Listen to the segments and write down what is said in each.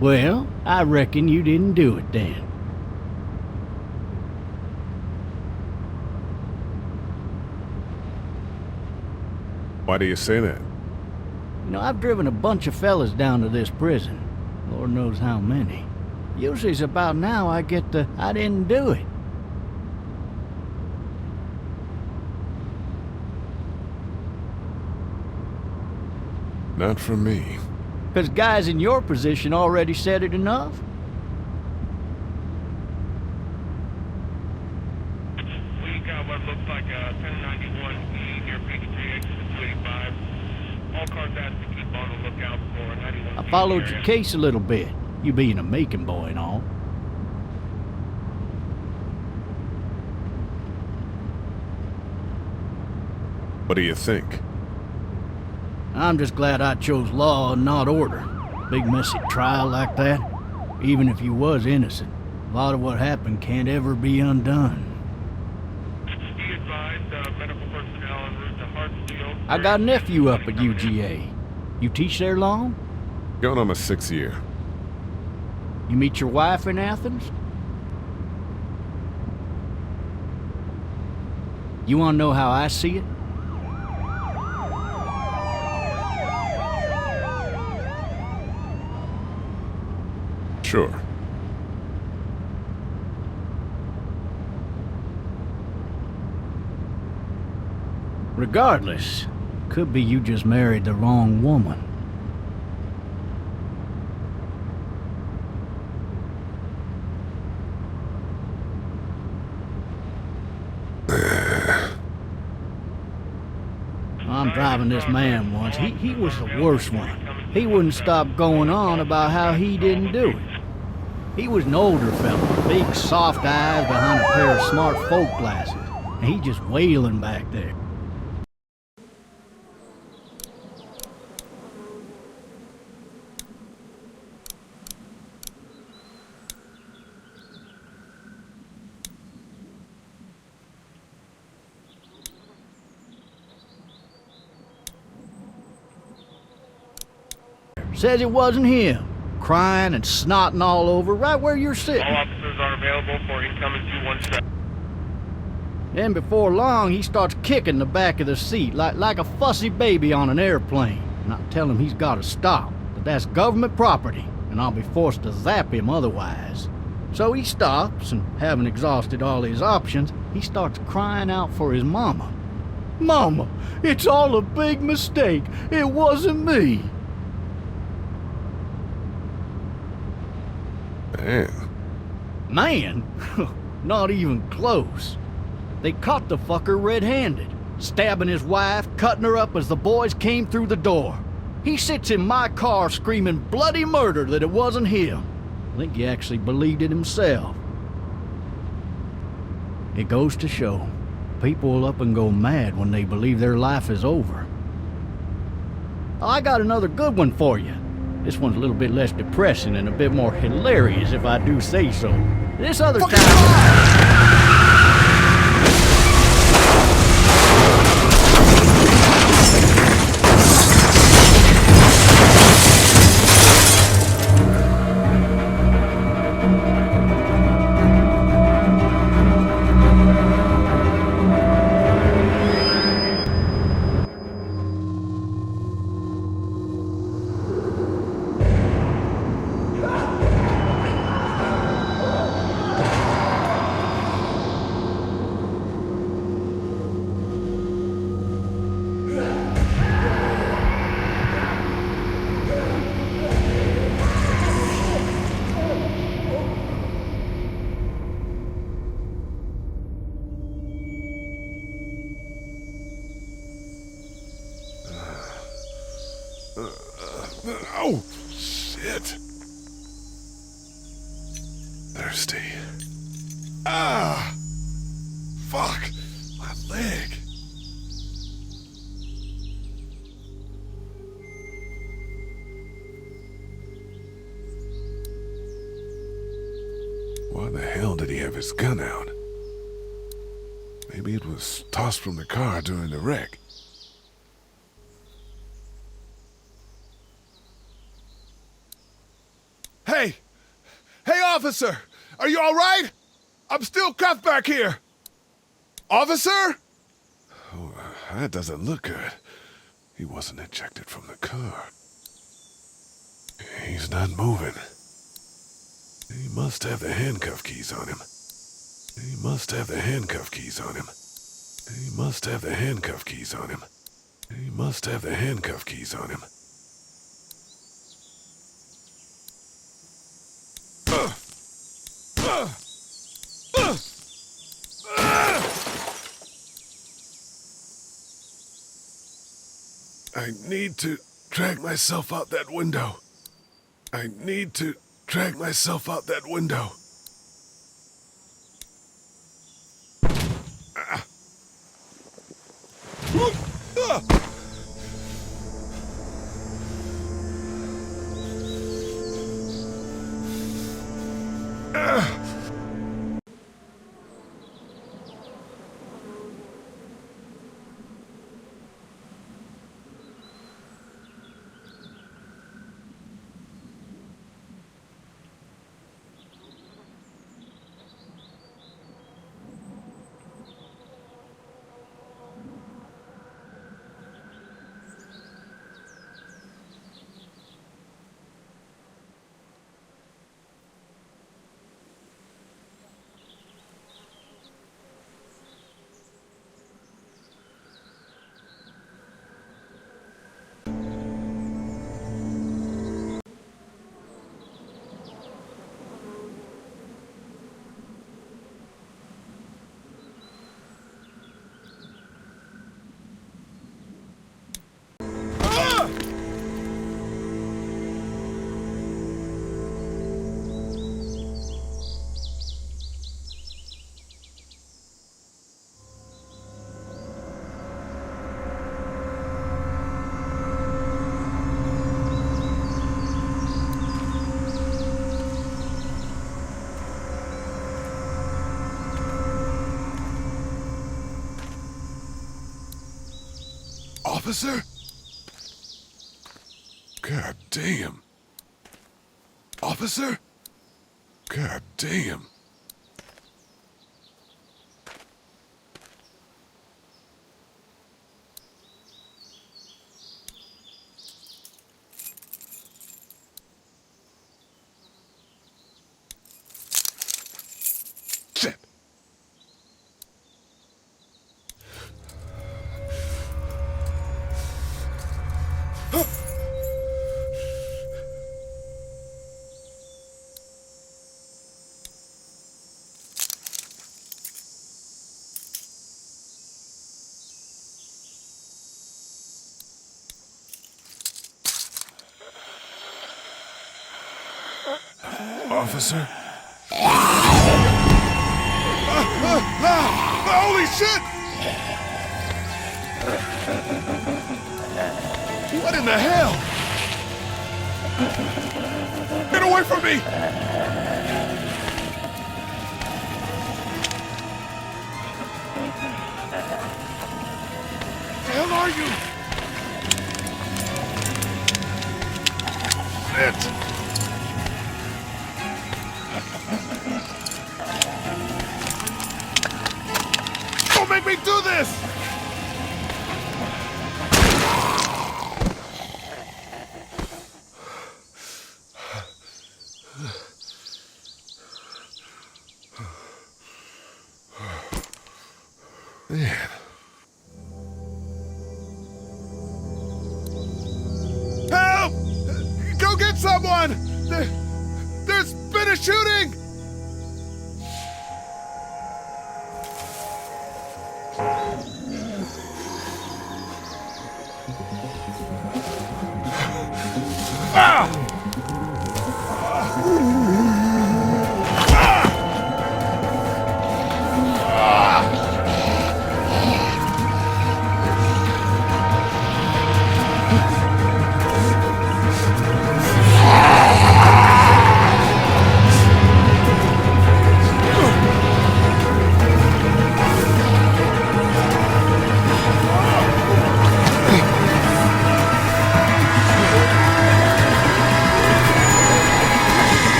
Well, I reckon you didn't do it then. Why do you say that? You know, I've driven a bunch of fellas down to this prison. Lord knows how many. Usually it's about now I get the, I didn't do it. Not from me. Because guys in your position already said it enough. We got what looks like a 1091E near Peachtree exit 285. All cars asked to keep on the lookout for 91. I followed your case a little bit, you being a Macon boy and all. What do you think? I'm just glad I chose law and not order. Big messy trial like that, even if you was innocent, a lot of what happened can't ever be undone. Be advised, medical personnel en route to Hartsfield. I got a nephew up at UGA. You teach there long? Going on my 6th year. You meet your wife in Athens? You want to know how I see it? Sure. Regardless, could be you just married the wrong woman. I'm driving this man once. He was the worst one. He wouldn't stop going on about how he didn't do it. He was an older fella, big soft eyes behind a pair of smart folk glasses, and he just wailing back there. Says it wasn't him, crying and snotting all over right where you're sitting. All officers are available for incoming 217. Then before long, he starts kicking the back of the seat like a fussy baby on an airplane. And I tell him he's got to stop, that that's government property, and I'll be forced to zap him otherwise. So he stops, and having exhausted all his options, he starts crying out for his mama. "Mama, it's all a big mistake. It wasn't me." Man. Man? Not even close. They caught the fucker red-handed, stabbing his wife, cutting her up as the boys came through the door. He sits in my car screaming bloody murder that it wasn't him. I think he actually believed it himself. It goes to show, people will up and go mad when they believe their life is over. I got another good one for you. This one's a little bit less depressing and a bit more hilarious, if I do say so. This other time... Oh, shit. Thirsty. Ah! Fuck! My leg. Why the hell did he have his gun out? Maybe it was tossed from the car during the wreck. Hey! Officer, are you all right? I'm still cuffed back here. Officer? Oh, that doesn't look good. He wasn't ejected from the car. He's not moving. He must have the handcuff keys on him. He must have the handcuff keys on him. He must have the handcuff keys on him. He must have the handcuff keys on him. I need to drag myself out that window. I need to drag myself out that window. Officer? God damn. Officer? God damn. Shit. Officer? Holy shit! What in the hell? Get away from me! The hell are you? Shit! Don't make me do this! Man. Help! Go get someone! There's been a shooting! Ah!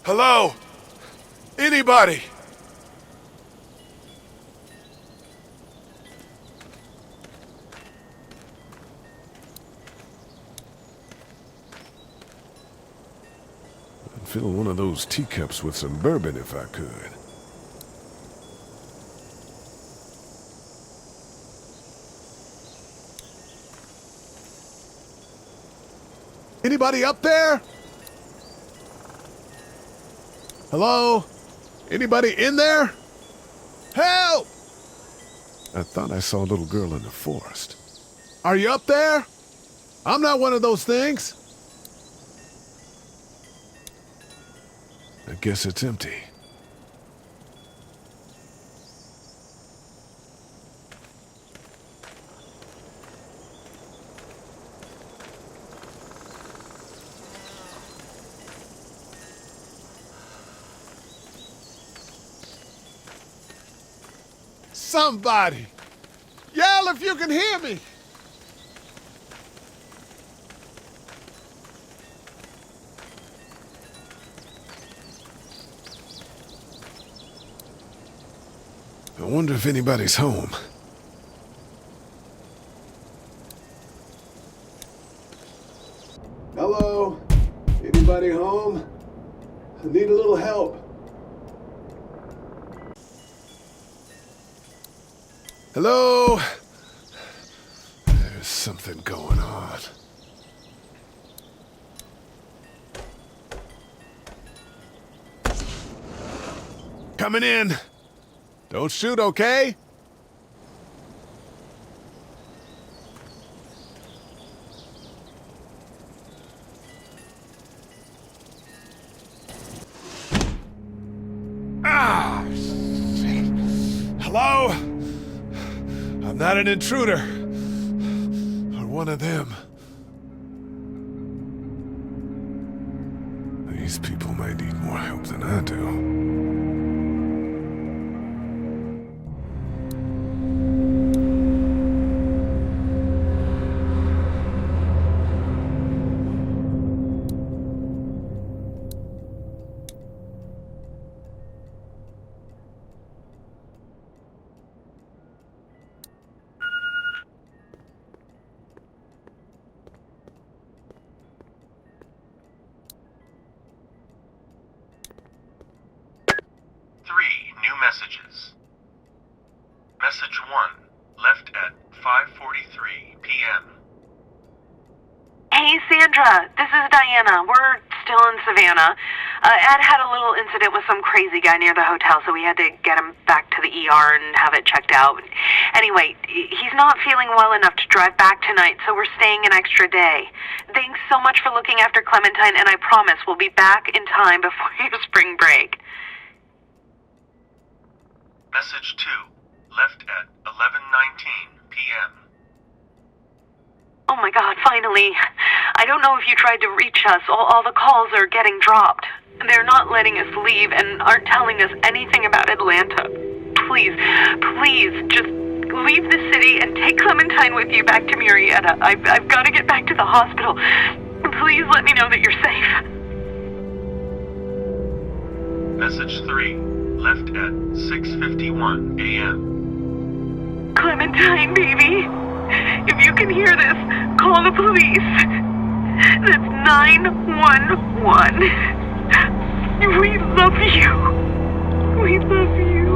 Hello? Anybody? I'd fill one of those teacups with some bourbon if I could. Anybody up there? Hello? Anybody in there? Help! I thought I saw a little girl in the forest. Are you up there? I'm not one of those things. I guess it's empty. Somebody! Yell if you can hear me! I wonder if anybody's home. Hello? Anybody home? I need a little help. Hello? There's something going on. Coming in. Don't shoot, okay? Ah! Shit. Hello? I'm not an intruder. Or one of them. These people might need more help than I do. Messages. Message 1, left at 5:43 p.m. Hey, Sandra, this is Diana. We're still in Savannah. Ed had a little incident with some crazy guy near the hotel, so we had to get him back to the ER and have it checked out. Anyway, he's not feeling well enough to drive back tonight, so we're staying an extra day. Thanks so much for looking after Clementine, and I promise we'll be back in time before your spring break. Message 2, left at 11:19 p.m. Oh my God, finally. I don't know if you tried to reach us. All the calls are getting dropped. They're not letting us leave and aren't telling us anything about Atlanta. Please, just leave the city and take Clementine with you back to Murrieta. I've got to get back to the hospital. Please let me know that you're safe. Message 3, left at 6:51 a.m. Clementine, baby. If you can hear this, call the police. That's 911. We love you. We love you.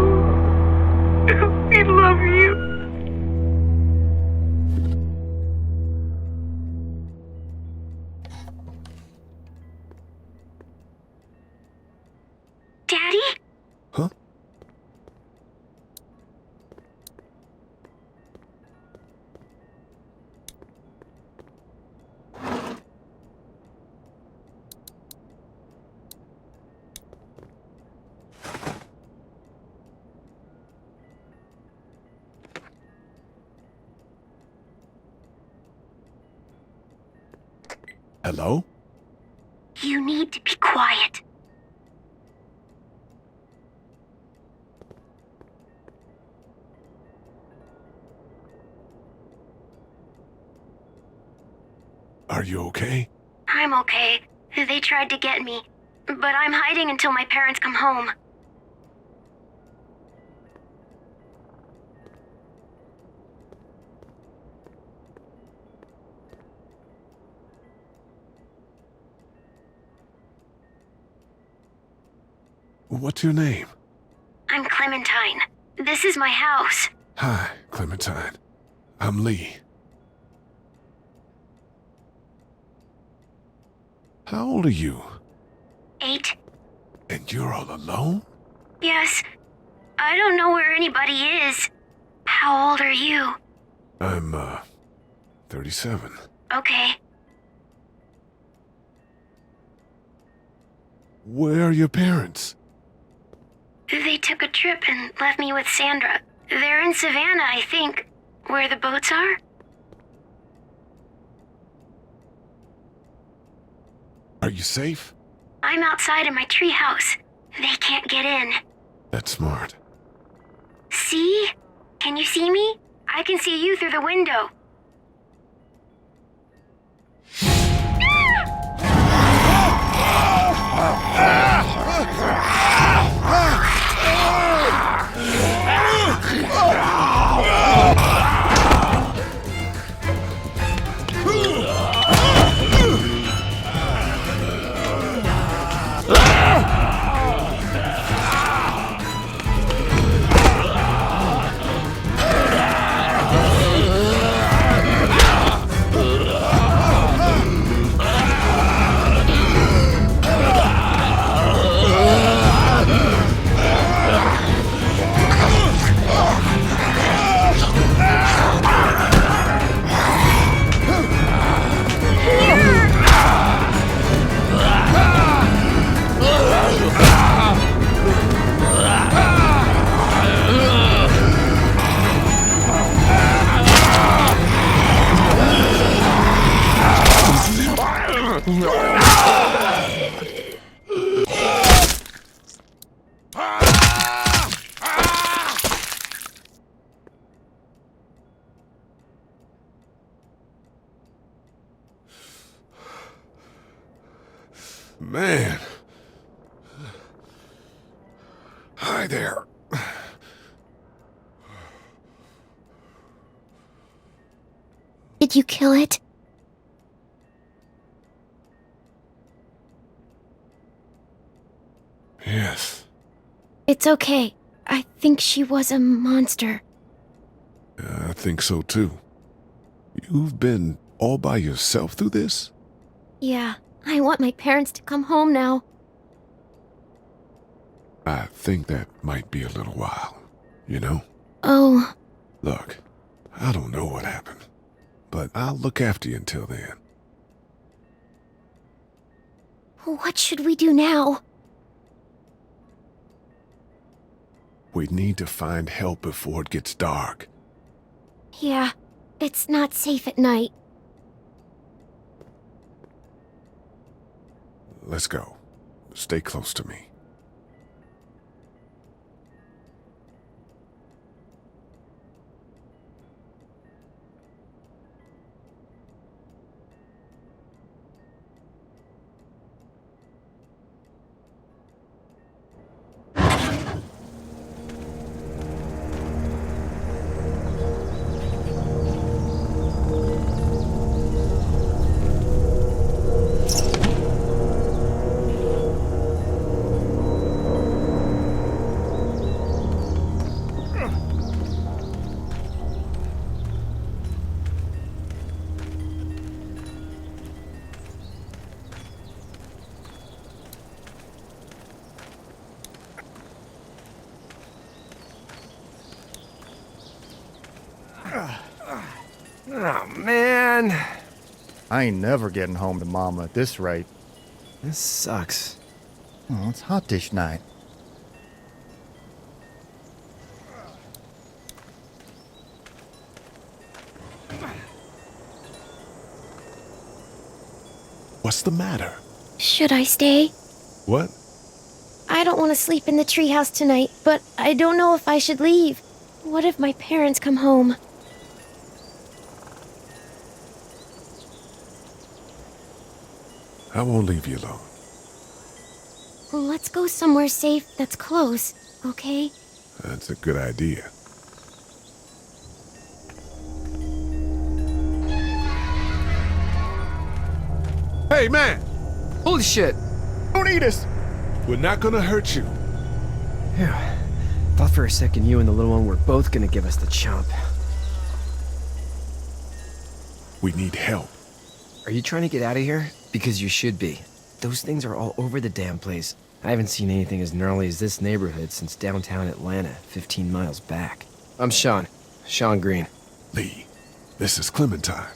We love you. Daddy? Huh? Hello? You need to be quiet. Are you okay? I'm okay. They tried to get me, but I'm hiding until my parents come home. What's your name? I'm Clementine. This is my house. Hi, Clementine. I'm Lee. How old are you? 8. And you're all alone? Yes. I don't know where anybody is. How old are you? I'm, 37. Okay. Where are your parents? They took a trip and left me with Sandra. They're in Savannah, I think. Where the boats are? Are you safe? I'm outside in my treehouse. They can't get in. That's smart. See? Can you see me? I can see you through the window. Man. Hi there. Did you kill it? Yes. It's okay. I think she was a monster. I think so too. You've been all by yourself through this? Yeah, I want my parents to come home now. I think that might be a little while, you know? Oh, Look, I don't know what happened, but I'll look after you until then. what should we do now? We need to find help before it gets dark. Yeah, it's not safe at night. Let's go. Stay close to me. Oh, man. I ain't never getting home to Mama at this rate. This sucks. Oh, it's hot dish night. What What's the matter? Should I stay? What? I don't want to sleep in the treehouse tonight, but I don't know if I should leave. What if my parents come home? I won't leave you alone. Let's go somewhere safe that's close, okay? That's a good idea. Hey, man! Holy shit! Don't eat us! We're not gonna hurt you. Yeah. Thought for a second you and the little one were both gonna give us the chomp. We need help. Are you trying to get out of here? Because you should be. Those things are all over the damn place. I haven't seen anything as gnarly as this neighborhood since downtown Atlanta, 15 miles back. I'm Sean. Sean Green. Lee, this is Clementine.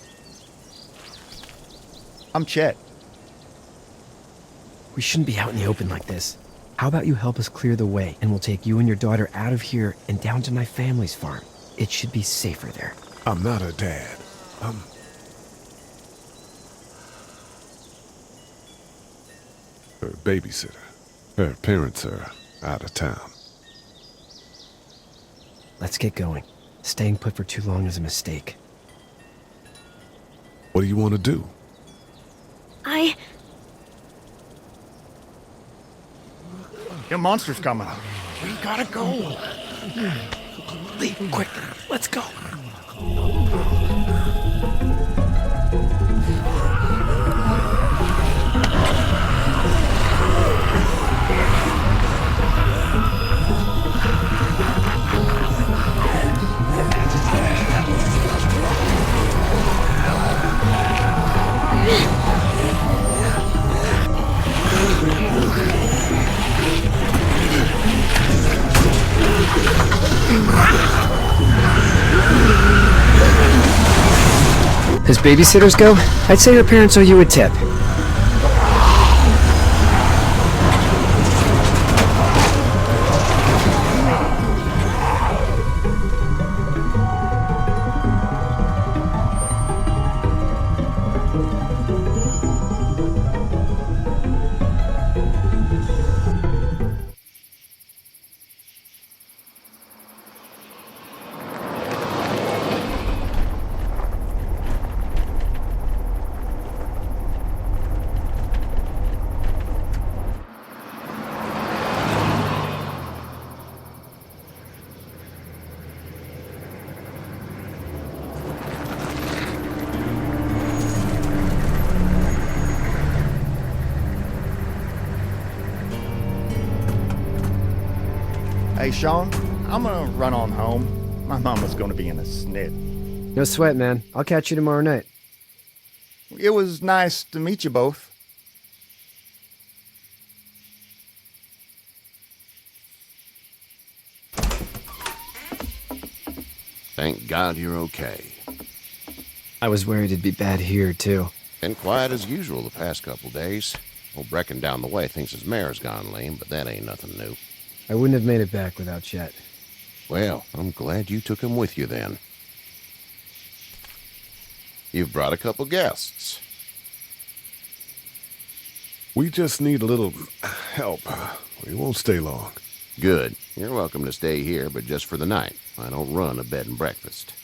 I'm Chet. We shouldn't be out in the open like this. How about you help us clear the way, and we'll take you and your daughter out of here and down to my family's farm. It should be safer there. I'm not her dad. I'm... her babysitter. Her parents are out of town. Let's get going. Staying put for too long is a mistake. What do you want to do? Your monster's coming. We gotta go. Lee, quick, let's go. As babysitters go, I'd say her parents owe you a tip. Hey, Sean, I'm gonna run on home. My mama's gonna be in a snit. No sweat, man. I'll catch you tomorrow night. It was nice to meet you both. Thank God you're okay. I was worried it'd be bad here, too. Been quiet as usual the past couple days. Old Brecken down the way thinks his mare's gone lame, but that ain't nothing new. I wouldn't have made it back without Chet. Well, I'm glad you took him with you then. You've brought a couple guests. We just need a little help. We won't stay long. Good. You're welcome to stay here, but just for the night. I don't run a bed and breakfast.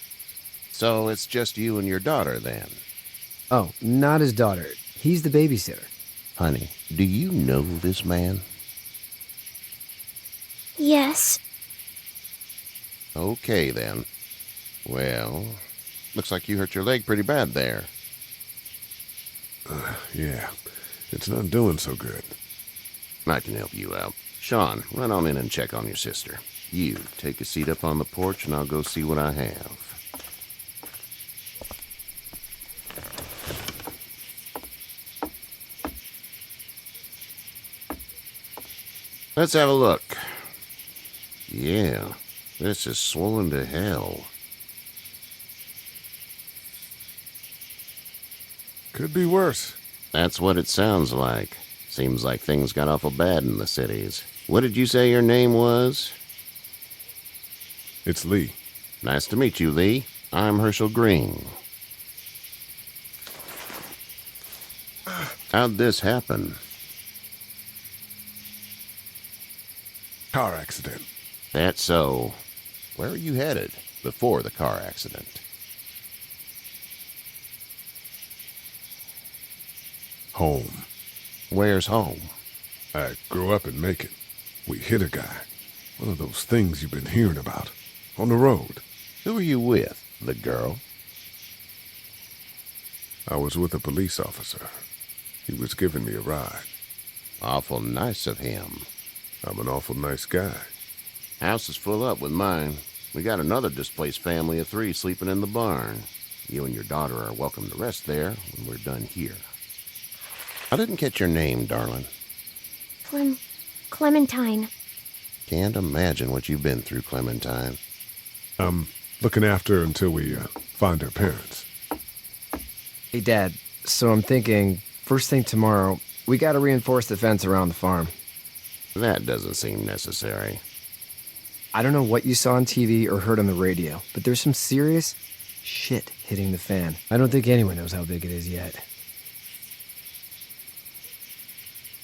So it's just you and your daughter then? Oh, not his daughter. He's the babysitter. Honey, do you know this man? Yes. Okay, then. Well, looks like you hurt your leg pretty bad there. Yeah, it's not doing so good. I can help you out. Sean, run on in and check on your sister. You, take a seat up on the porch and I'll go see what I have. Let's have a look. Yeah, this is swollen to hell. Could be worse. That's what it sounds like. Seems like things got awful bad in the cities. What did you say your name was? It's Lee. Nice to meet you, Lee. I'm Herschel Green. How'd this happen? Car accident. That's so. Where are you headed before the car accident? Home. Where's home? I grew up in Macon. We hit a guy. One of those things you've been hearing about. On the road. Who are you with? The girl? I was with a police officer. He was giving me a ride. Awful nice of him. I'm an awful nice guy. House is full up with mine. We got another displaced family of 3 sleeping in the barn. You and your daughter are welcome to rest there when we're done here. I didn't catch your name, darling. Clementine. Can't imagine what you've been through, Clementine. I'm looking after her until we find her parents. Hey, Dad, so I'm thinking, first thing tomorrow, we gotta reinforce the fence around the farm. That doesn't seem necessary. I don't know what you saw on TV or heard on the radio, but there's some serious shit hitting the fan. I don't think anyone knows how big it is yet.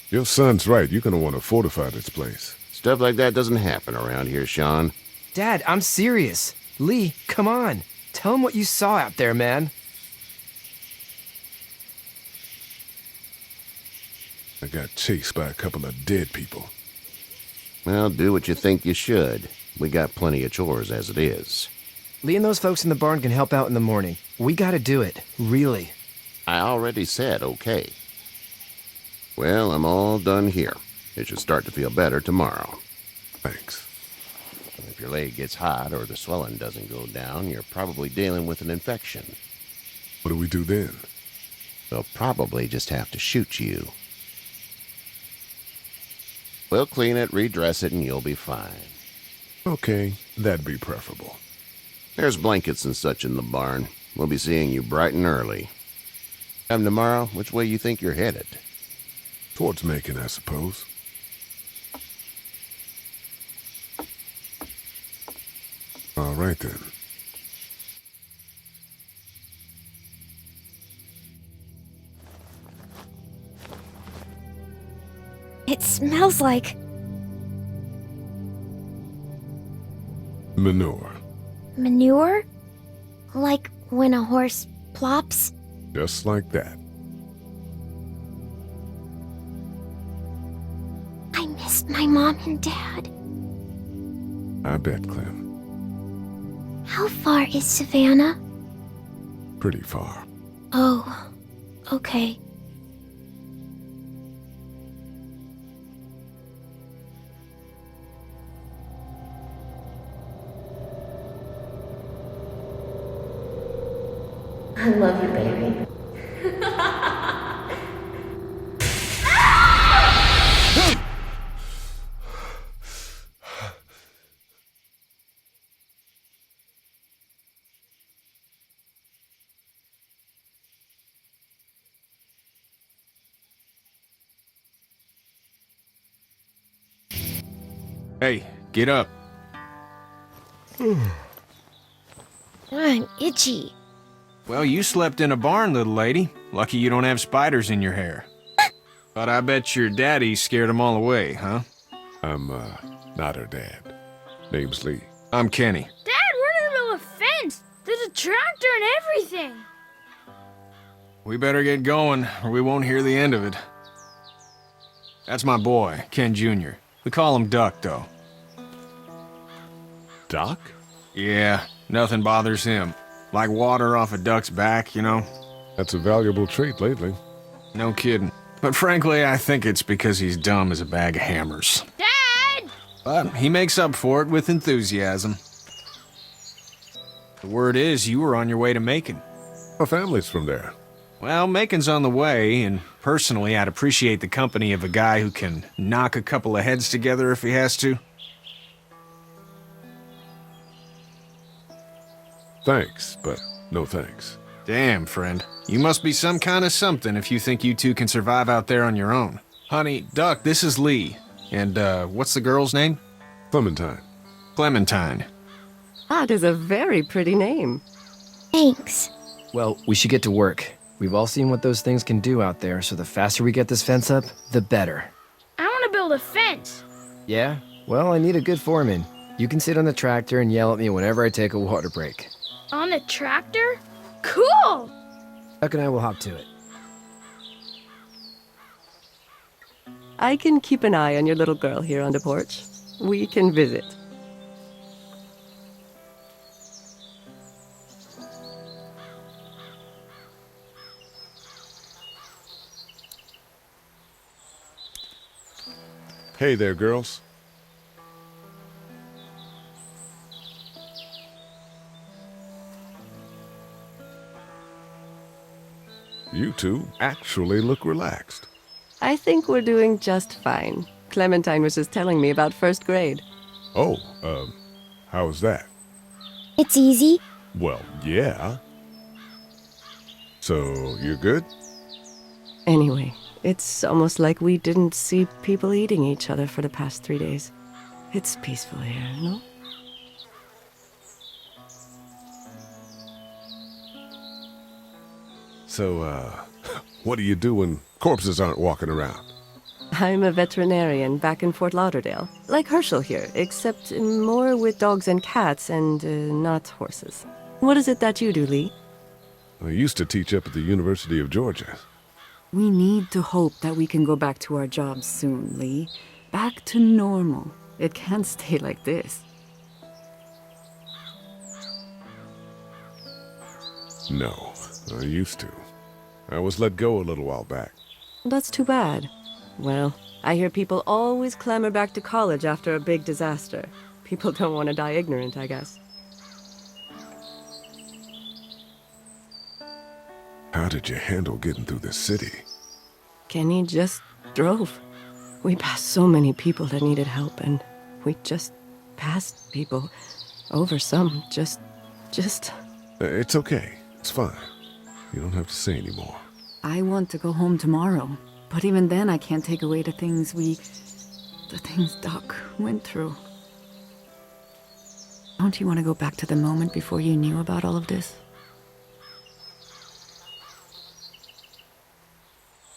Your son's right. You're gonna want to fortify this place. Stuff like that doesn't happen around here, Sean. Dad, I'm serious. Lee, come on. Tell him what you saw out there, man. I got chased by a couple of dead people. Well, do what you think you should. We got plenty of chores as it is. Lee and those folks in the barn can help out in the morning. We gotta do it. Really. I already said okay. Well, I'm all done here. It should start to feel better tomorrow. Thanks. If your leg gets hot or the swelling doesn't go down, you're probably dealing with an infection. What do we do then? They'll probably just have to shoot you. We'll clean it, redress it, and you'll be fine. Okay, that'd be preferable. There's blankets and such in the barn. We'll be seeing you bright and early. Come tomorrow, which way you think you're headed? Towards Macon, I suppose. All right, then. It smells like Manure. manure? Like when a horse plops? Just like that. I missed my mom and dad. I bet, Clem. How far is Savannah? Pretty far. Oh, okay. I love you, baby. Hey, get up. I'm itchy. Well, you slept in a barn, little lady. Lucky you don't have spiders in your hair. But I bet your daddy scared them all away, huh? I'm, not her dad. Name's Lee. I'm Kenny. Dad, we're in the middle of a fence. There's a tractor and everything. We better get going, or we won't hear the end of it. That's my boy, Ken Jr. We call him Duck, though. Doc? Yeah, nothing bothers him. Like water off a duck's back, you know? That's a valuable trait lately. No kidding. But frankly, I think it's because he's dumb as a bag of hammers. Dad! But he makes up for it with enthusiasm. The word is you were on your way to Macon. Our family's from there. Well, Macon's on the way, and personally, I'd appreciate the company of a guy who can knock a couple of heads together if he has to. Thanks, but no thanks. Damn, friend. You must be some kind of something if you think you two can survive out there on your own. Honey, Duck, this is Lee. And, what's the girl's name? Clementine. Clementine. That is a very pretty name. Thanks. Well, we should get to work. We've all seen what those things can do out there, so the faster we get this fence up, the better. I want to build a fence. Yeah? Well, I need a good foreman. You can sit on the tractor and yell at me whenever I take a water break. On the tractor? Cool! Duck and I will hop to it. I can keep an eye on your little girl here on the porch. We can visit. Hey there, girls. You two actually look relaxed. I think we're doing just fine. Clementine was just telling me about first grade. Oh, how was that? It's easy. Well, yeah. So, you're good? Anyway, it's almost like we didn't see people eating each other for the past 3 days. It's peaceful here, no? So, what do you do when corpses aren't walking around? I'm a veterinarian back in Fort Lauderdale. Like Herschel here, except more with dogs and cats and not horses. What is it that you do, Lee? I used to teach up at the University of Georgia. We need to hope that we can go back to our jobs soon, Lee. Back to normal. It can't stay like this. No, I used to. I was let go a little while back. That's too bad. Well, I hear people always clamor back to college after a big disaster. People don't want to die ignorant, I guess. How did you handle getting through the city? Kenny just drove. We passed so many people that needed help, and we just passed people. Over some, just... It's okay. It's fine. You don't have to say anymore. I want to go home tomorrow. But even then, I can't take away the things Doc went through. Don't you want to go back to the moment before you knew about all of this?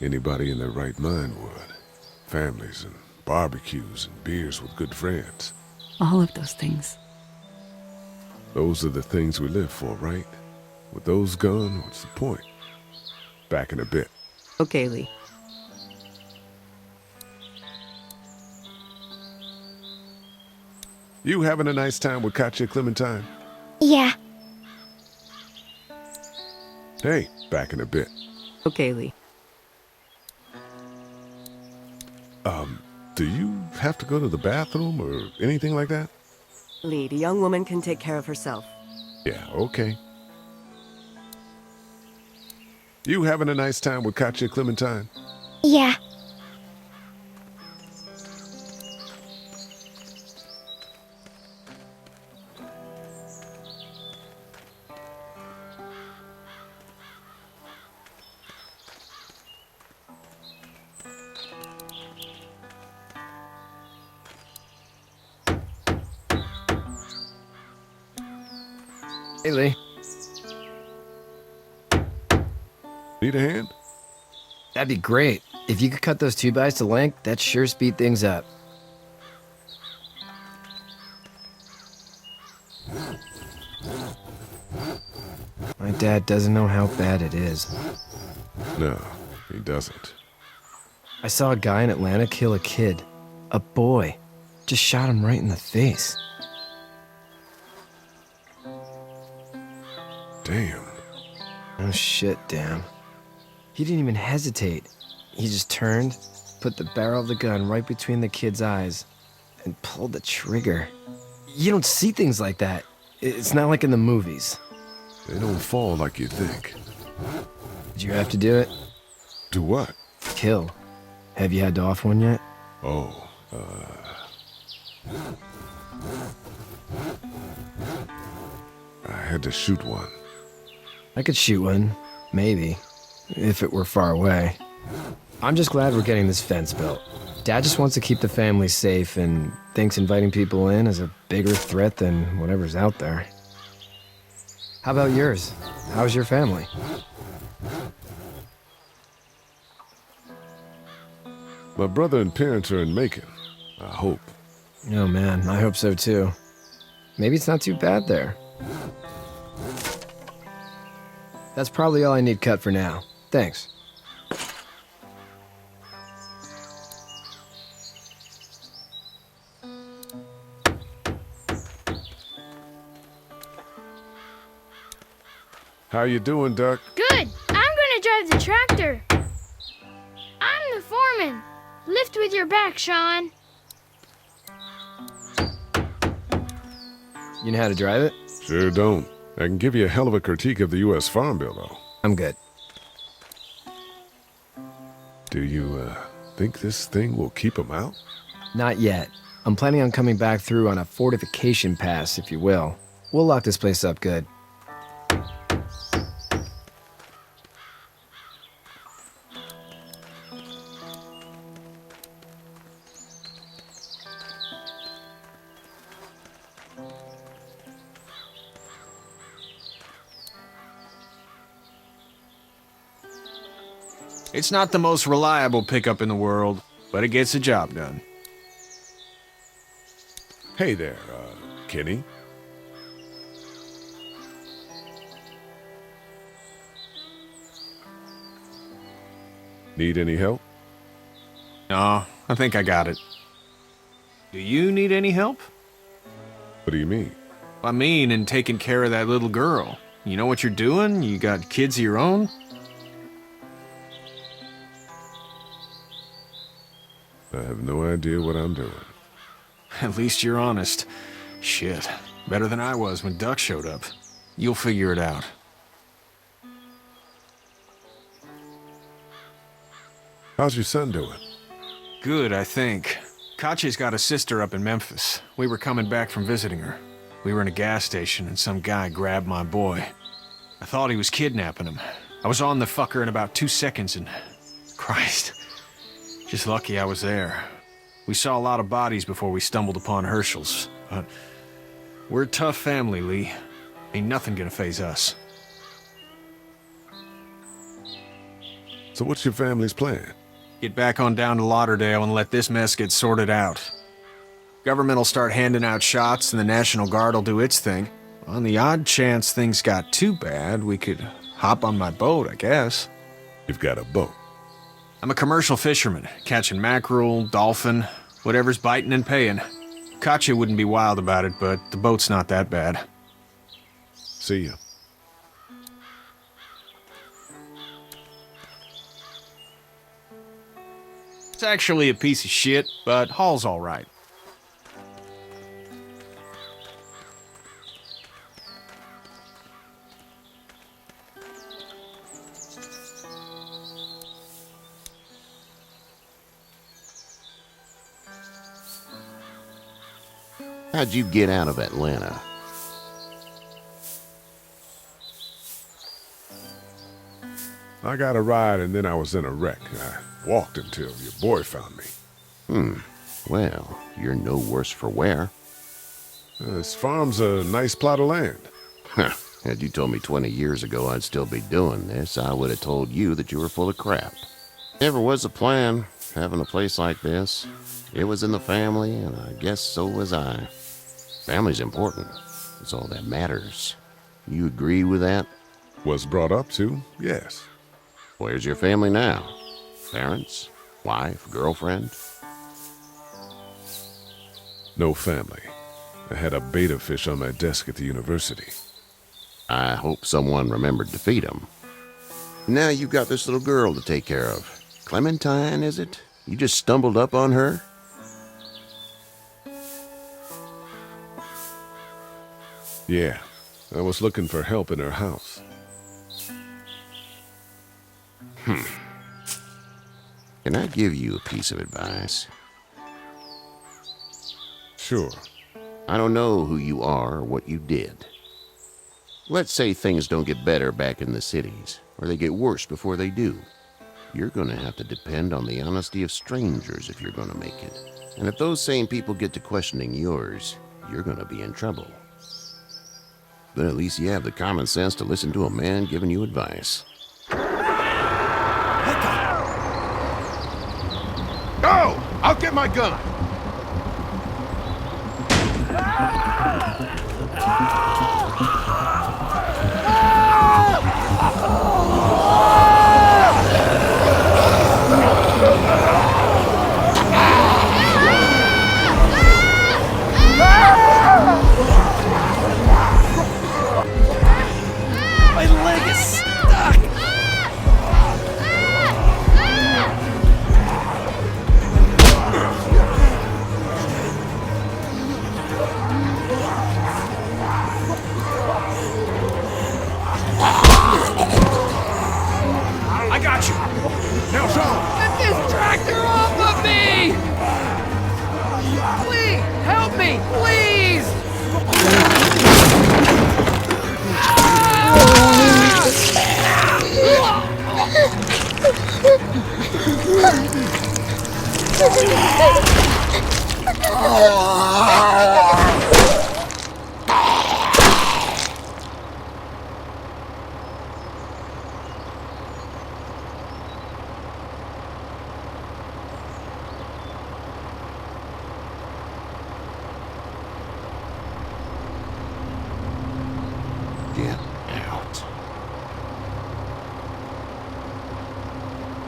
Anybody in their right mind would. Families and barbecues and beers with good friends. All of those things. Those are the things we live for, right? With those gone, what's the point? Back in a bit. Okay, Lee. You having a nice time with Katya, Clementine? Yeah. Hey, back in a bit. Okay, Lee. Do you have to go to the bathroom or anything like that? Lee, the young woman can take care of herself. Yeah, okay. You having a nice time with Katya, Clementine? Yeah. Hey, Lee. Need a hand? That'd be great. If you could cut those 2x to length, that'd sure speed things up. My dad doesn't know how bad it is. No, he doesn't. I saw a guy in Atlanta kill a kid. A boy. Just shot him right in the face. Damn. Oh shit, damn. He didn't even hesitate. He just turned, put the barrel of the gun right between the kid's eyes, and pulled the trigger. You don't see things like that. It's not like in the movies. They don't fall like you think. Did you have to do it? Do what? Kill. Have you had to off one yet? Oh, I had to shoot one. I could shoot one, maybe, if it were far away. I'm just glad we're getting this fence built. Dad just wants to keep the family safe and thinks inviting people in is a bigger threat than whatever's out there. How about yours? How's your family? My brother and parents are in Macon. I hope. Oh man, I hope so too. Maybe it's not too bad there. That's probably all I need cut for now. Thanks. How you doing, Duck? Good. I'm gonna drive the tractor. I'm the foreman. Lift with your back, Sean. You know how to drive it? Sure don't. I can give you a hell of a critique of the U.S. Farm Bill, though. I'm good. Do you, think this thing will keep them out? Not yet. I'm planning on coming back through on a fortification pass, if you will. We'll lock this place up good. It's not the most reliable pickup in the world, but it gets the job done. Hey there, Kenny. Need any help? No, I think I got it. Do you need any help? What do you mean? I mean, in taking care of that little girl. You know what you're doing? You got kids of your own? I have no idea what I'm doing. At least you're honest. Shit. Better than I was when Duck showed up. You'll figure it out. How's your son doing? Good, I think. Katya's got a sister up in Memphis. We were coming back from visiting her. We were in a gas station and some guy grabbed my boy. I thought he was kidnapping him. I was on the fucker in about 2 seconds and... Christ. Just lucky I was there. We saw a lot of bodies before we stumbled upon Herschel's, but... We're a tough family, Lee. Ain't nothing gonna faze us. So what's your family's plan? Get back on down to Lauderdale and let this mess get sorted out. Government will start handing out shots and the National Guard will do its thing. On the odd chance things got too bad, we could hop on my boat, I guess. You've got a boat? I'm a commercial fisherman, catching mackerel, dolphin, whatever's biting and paying. Katya wouldn't be wild about it, but the boat's not that bad. See ya. It's actually a piece of shit, but haul's all right. How'd you get out of Atlanta? I got a ride and then I was in a wreck. I walked until your boy found me. Well, you're no worse for wear. This farm's a nice plot of land. Had you told me 20 years ago I'd still be doing this, I would have told you that you were full of crap. Never was a plan, having a place like this. It was in the family, and I guess so was I. Family's important. It's all that matters. You agree with that? Was brought up to, yes. Where's your family now? Parents? Wife? Girlfriend? No family. I had a betta fish on my desk at the university. I hope someone remembered to feed him. Now you've got this little girl to take care of. Clementine, is it? You just stumbled up on her? Yeah, I was looking for help in her house. Can I give you a piece of advice? Sure. I don't know who you are or what you did. Let's say things don't get better back in the cities, or they get worse before they do. You're gonna have to depend on the honesty of strangers if you're gonna make it. And if those same people get to questioning yours, you're gonna be in trouble. But at least you have the common sense to listen to a man giving you advice. Ah! I'll get my gun. My leg is stuck! I got you. Now, Sean. Get this tractor off of me! Please, help me, please! Get out.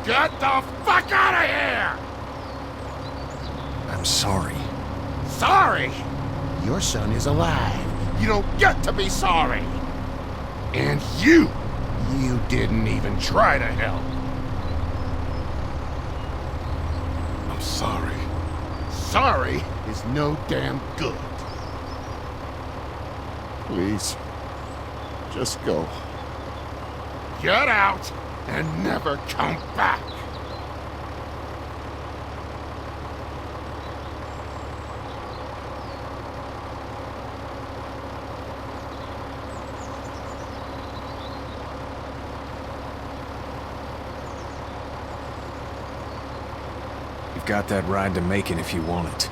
Get the fuck out of here! I'm sorry. Sorry? Your son is alive. You don't get to be sorry. And you didn't even try to help. I'm sorry. Sorry is no damn good. Please, just go. Get out and never come back. You've got that ride to Macon if you want it.